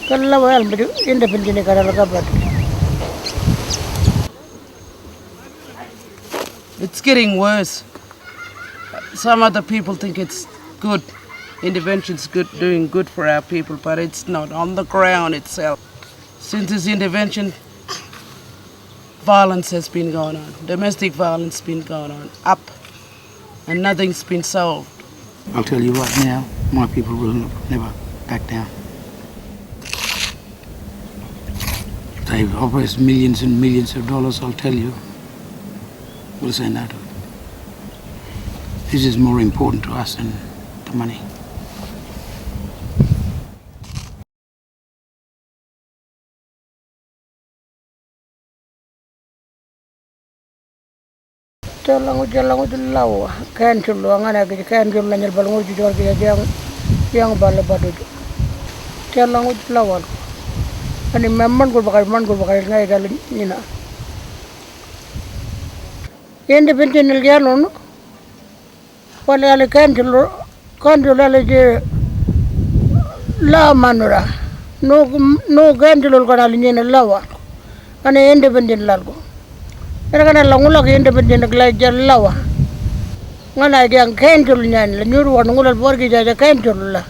Kalla wa almaju independent kadal kabat. It's getting worse. Some other people think it's good. Intervention's good, doing good for our people, but it's not on the ground itself. Since this intervention, violence has been going on. Domestic violence has been going on, up, and nothing's been solved. I'll tell you right now, my people will never back down. They've offered millions and millions of dollars, I'll tell you. We'll say no to it. This is more important to us than the money. Jalangu lawa kan chulu angana ke kan chulu nanyal balungu jujor ke yang bala badu jalangu lawa ani memman ko bakal ngai gal nina independent gelo no wala ale kan chulu ale je la manura no kan chulu kan ale nina lawa ani independent lalgo Erana langula ke independent glai jallawa. Ngana yang kentul nyan la nyuru wan ngula borgi jaja kentul la.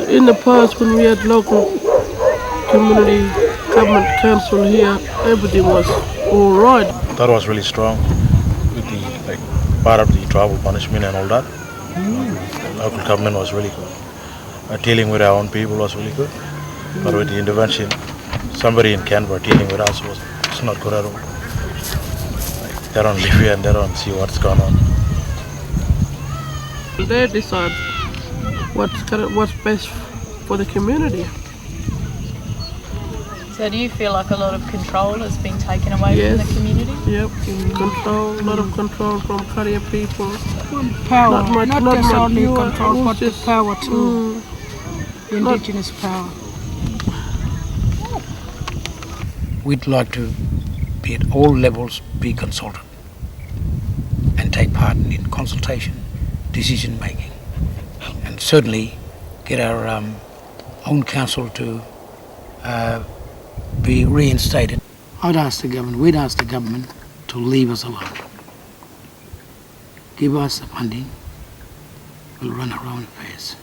In the past when we had local community government council here, everything was all right. That was really strong with the part of the travel punishment and all that. The local government was really good. Dealing with our own people was really good. But with the intervention, somebody in Canberra dealing with us was not good at all. They don't live here and they don't see what's going on. They decide what's best for the community. So do you feel like a lot of control has been taken away from the community? Yep, control, a lot of control from Korea people. Power, not just only viewer, control, but just, power too. Indigenous power. We'd like to be at all levels be consulted and take part in consultation, decision making, and certainly get our own council to be reinstated. We'd ask the government to leave us alone. Give us the funding, we'll run our own affairs.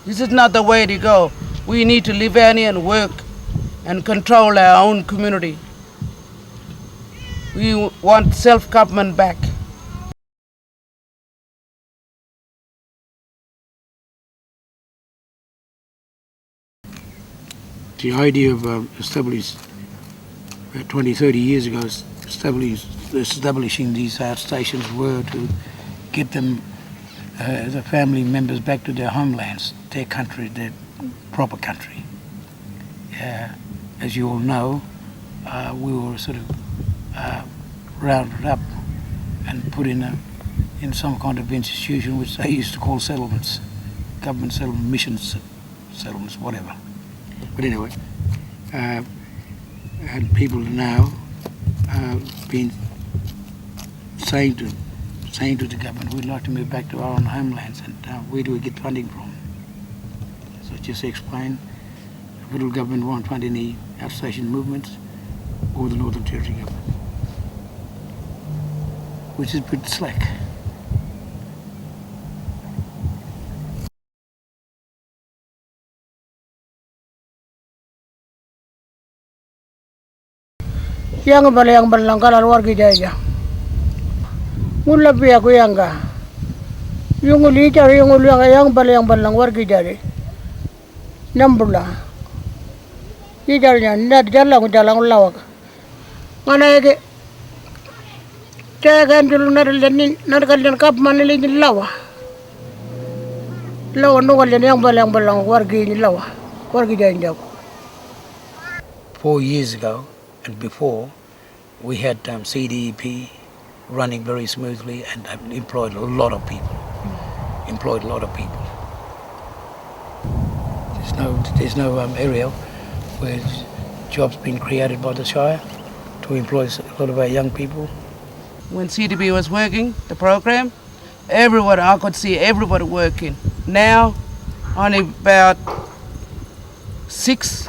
This is not the way to go. We need to live in and work and control our own community. We want self-government back. The idea of establishing 20, 30 years ago, establishing these outstations were to get them, the family members, back to their homelands, their country, their proper country. As you all know, we were sort of rounded up and put in some kind of institution which they used to call settlements, government settlement, mission settlements, whatever. But anyway, and people now been saying to the government, we'd like to move back to our own homelands, and where do we get funding from? So just explain, the federal government won't fund any outstation movements or the Northern Territory government, which is a bit slack. Yang balang kalar wargi jaja. Mula pia ko yanga. Yung uli yang balang wargi jaja. Nambula. Ijarnya nad jalang lawak. Mana ke? Saya kan dulu nar kalian kap mana lagi lawa. Lawa no kalian yang balang wargi lawa. Wargi jaja. 4 years ago and before, we had CDEP running very smoothly and employed a lot of people. There's no area where jobs been created by the Shire to employ a lot of our young people. When CDP was working, the program, I could see everybody working. Now, only about 6.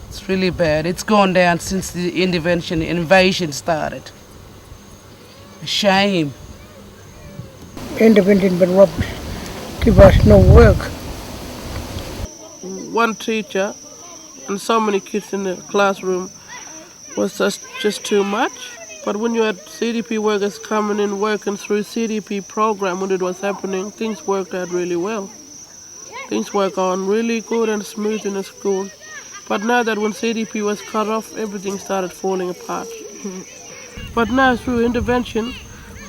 It's really bad. It's gone down since the invasion started. A shame. Independent but robbed. Give us no work. One teacher and so many kids in the classroom was just too much. But when you had CDP workers coming in working through CDP program when it was happening, things worked out really well. Things worked on really good and smooth in the school. But now that when CDP was cut off, everything started falling apart. But now through intervention,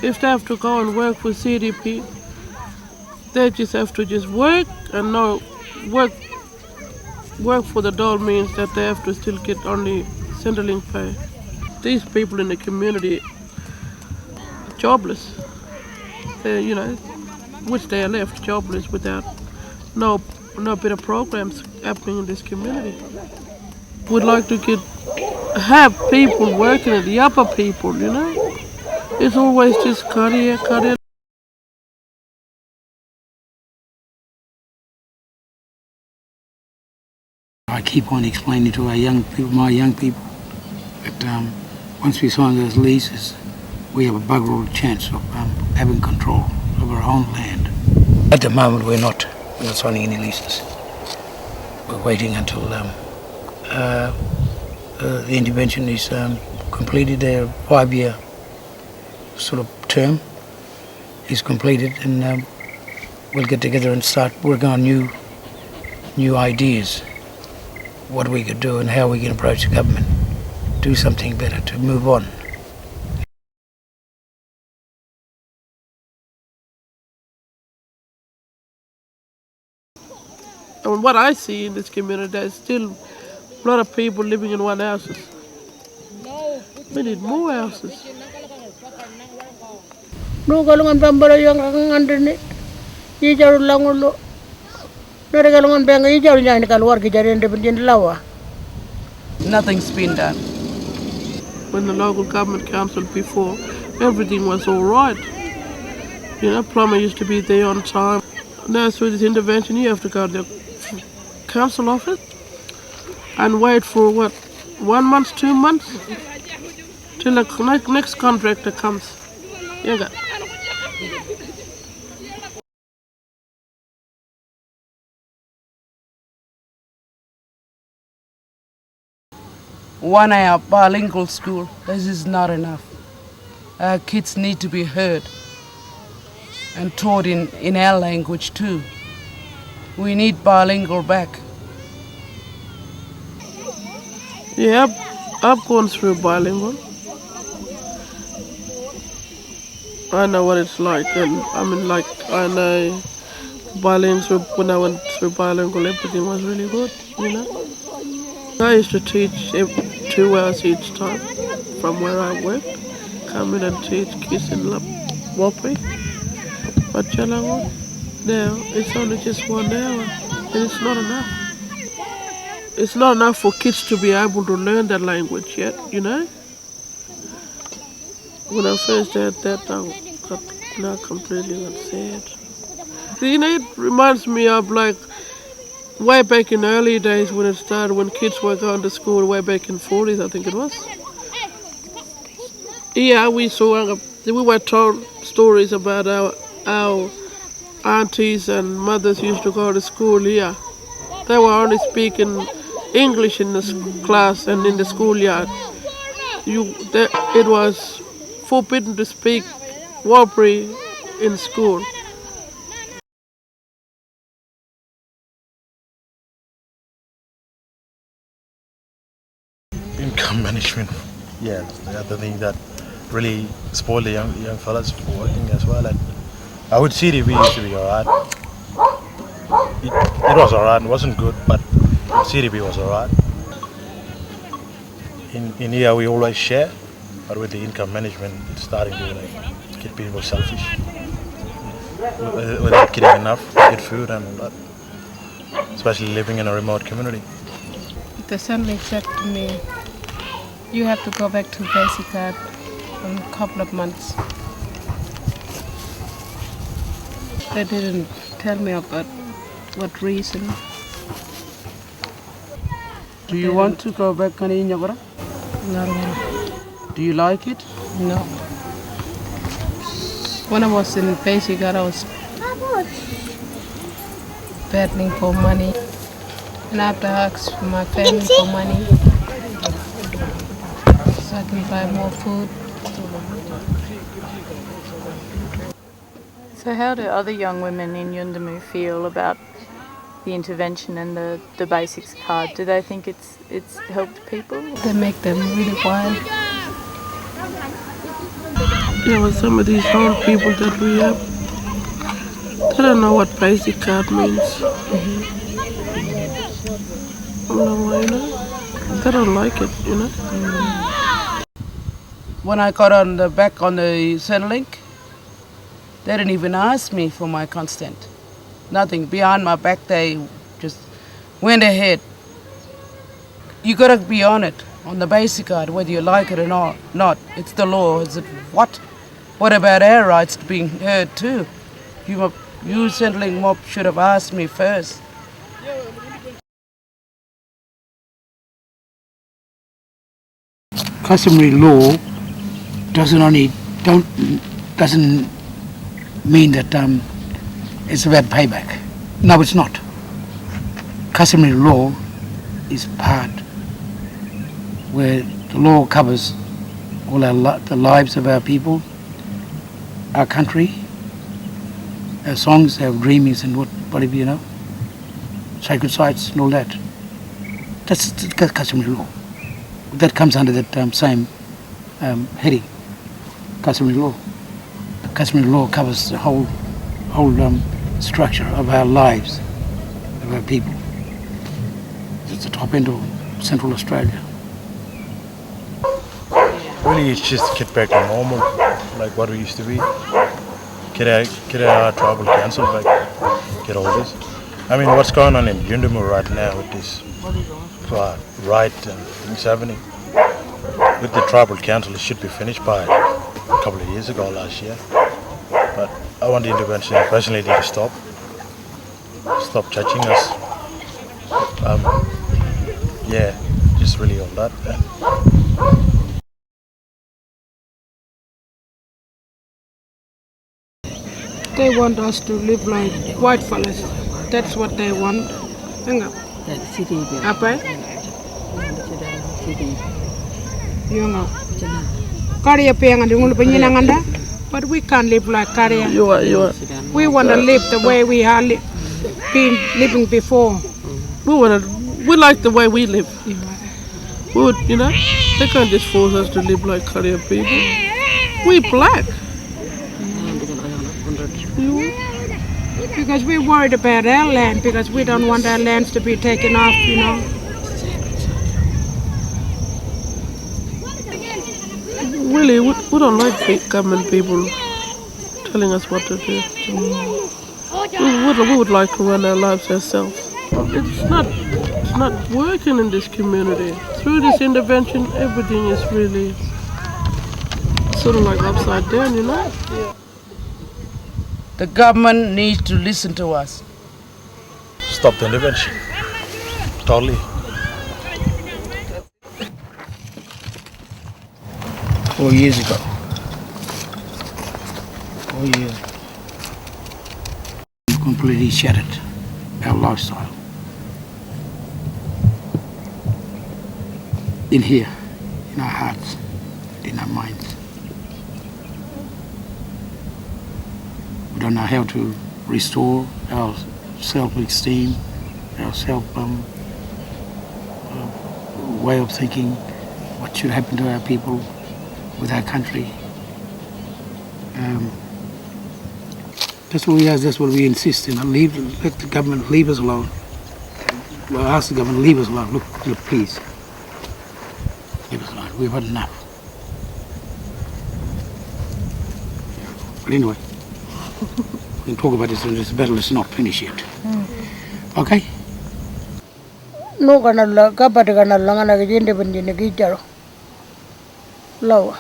if they have to go and work with CDP, they just have to just work and no work for the dole means that they have to still get only Centrelink pay. These people in the community jobless. Which they are left jobless without no better programs happening in this community. We'd like to have people working at the upper people, It's always just career. I keep on explaining to my young people, that once we sign those leases, we have a bugger all chance of having control over our own land. At the moment, we're not signing any leases. We're waiting until the intervention is completed. Their 5-year sort of term is completed, and we'll get together and start working on new ideas, what we could do and how we can approach the government, do something better to move on. And what I see in this community, there's still a lot of people living in one houses. We need more houses. No galungan pambara yang ngandene. Ye jaru langulo. Nare galungan benga ye jaru nyani kaluar ki jari independent lawa. Nothing's been done. When the local government council before, everything was all right. Plumber used to be there on time. Now through this intervention, you have to go to the council office and wait for 1 month, 2 months till the next contractor comes. Yeah. One hour bilingual school, this is not enough. Our kids need to be heard and taught in our language too. We need bilingual back. Yeah, I've gone through bilingual. I know what it's like, and I know bilingual. When I went through bilingual, everything was really good, I used to teach 2 hours each time from where I worked. Come in and teach kids in Wapi. But now it's only just 1 hour, and it's not enough. It's not enough for kids to be able to learn that language yet, When I first heard that, I got completely sad. It reminds me of way back in the early days when it started, when kids were going to school way back in 40s, I think it was. Yeah, we were told stories about our aunties and mothers used to go to school here. They were only speaking English in the class and in the schoolyard. It was forbidden to speak Wabri in school. Income management, yeah, the other thing that really spoiled the young fellas for working as well. And I would see CDP used to be alright. It was alright, it wasn't good, but CDP was alright. In here we always share, but with the income management it's starting to get people selfish. Without getting enough to get food and all that. Especially living in a remote community. The Centrelink said to me, you have to go back to basic art in a couple of months. They didn't tell me about what reason. Do you want to go back to Nyagora? No. Do you like it? No. When I was in basic, I was battling for money. And I have to ask my family for money so I can buy more food. So how do other young women in Yuendumu feel about the intervention and the basics card? Do they think it's helped people? They make them really wild. Yeah, but some of these old people that we have, they don't know what basic card means. They don't like it, you know. When I got on the back on the Centrelink, they didn't even ask me for my consent. Nothing. Behind my back, they just went ahead. You gotta be on it, on the basic card, whether you like it or not. It's the law. Is it what? What about our rights being heard too? You Centrelink mob should have asked me first. Customary law doesn't mean that it's about payback. No, it's not. Customary law is part where the law covers all the lives of our people, our country, our songs, our dreamings, and whatever, you know, sacred sites and all that. That's the customary law. That comes under that same heading, customary law. Customary law covers the whole structure of our lives, of our people. It's the top end of Central Australia. Really, it's just get back to normal, like what we used to be. Get our travel cancelled, like get all this. I mean, what's going on in Yuendumu right now with this right and things happening? With the tribal council, it should be finished by a couple of years ago, last year. But I want the intervention personally to stop touching us. Yeah, just really on that. They want us to live like white fellas. That's what they want. Hang up. Apa? Yung Korea pengen dungul penyenangan dah, but we can't live like Korea. You are. We want to live the way we are been living before. We like the way we live. We would, you know, they can't just force us to live like Korea people. We black. Because we're worried about our land, because we don't want our lands to be taken off, you know. Really, we don't like government people telling us what to do. We would like to run our lives ourselves. It's not working in this community. Through this intervention, everything is really sort of like upside down, you know. The government needs to listen to us. Stop the intervention. Totally. 4 years ago. 4 years. Completely shattered our lifestyle. In here, in our hearts, in our minds. We don't know how to restore our self-esteem, our way of thinking, what should happen to our people, with our country. That's what we ask, that's what we insist in. Let the government leave us alone. Well, ask the government, leave us alone. Look, please. Leave us alone. We've had enough. But anyway, we can talk about this battle is not finished yet. Okay? No ganalla kabata ganalla ngana gende bandi ne gijaro lawa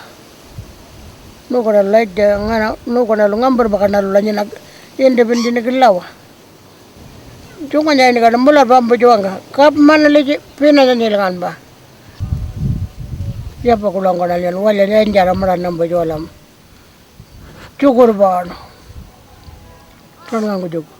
no ganalla ngana no ganalla ngambar bakana lanya gende bandi ne lawa Cunga nya ini kan mula bambu juanga. Kap mana lagi pina nya nilangan ba. Ya pa kulang kana lian wala nya njara mara nambo jolam. Cukur ba. Tanang ko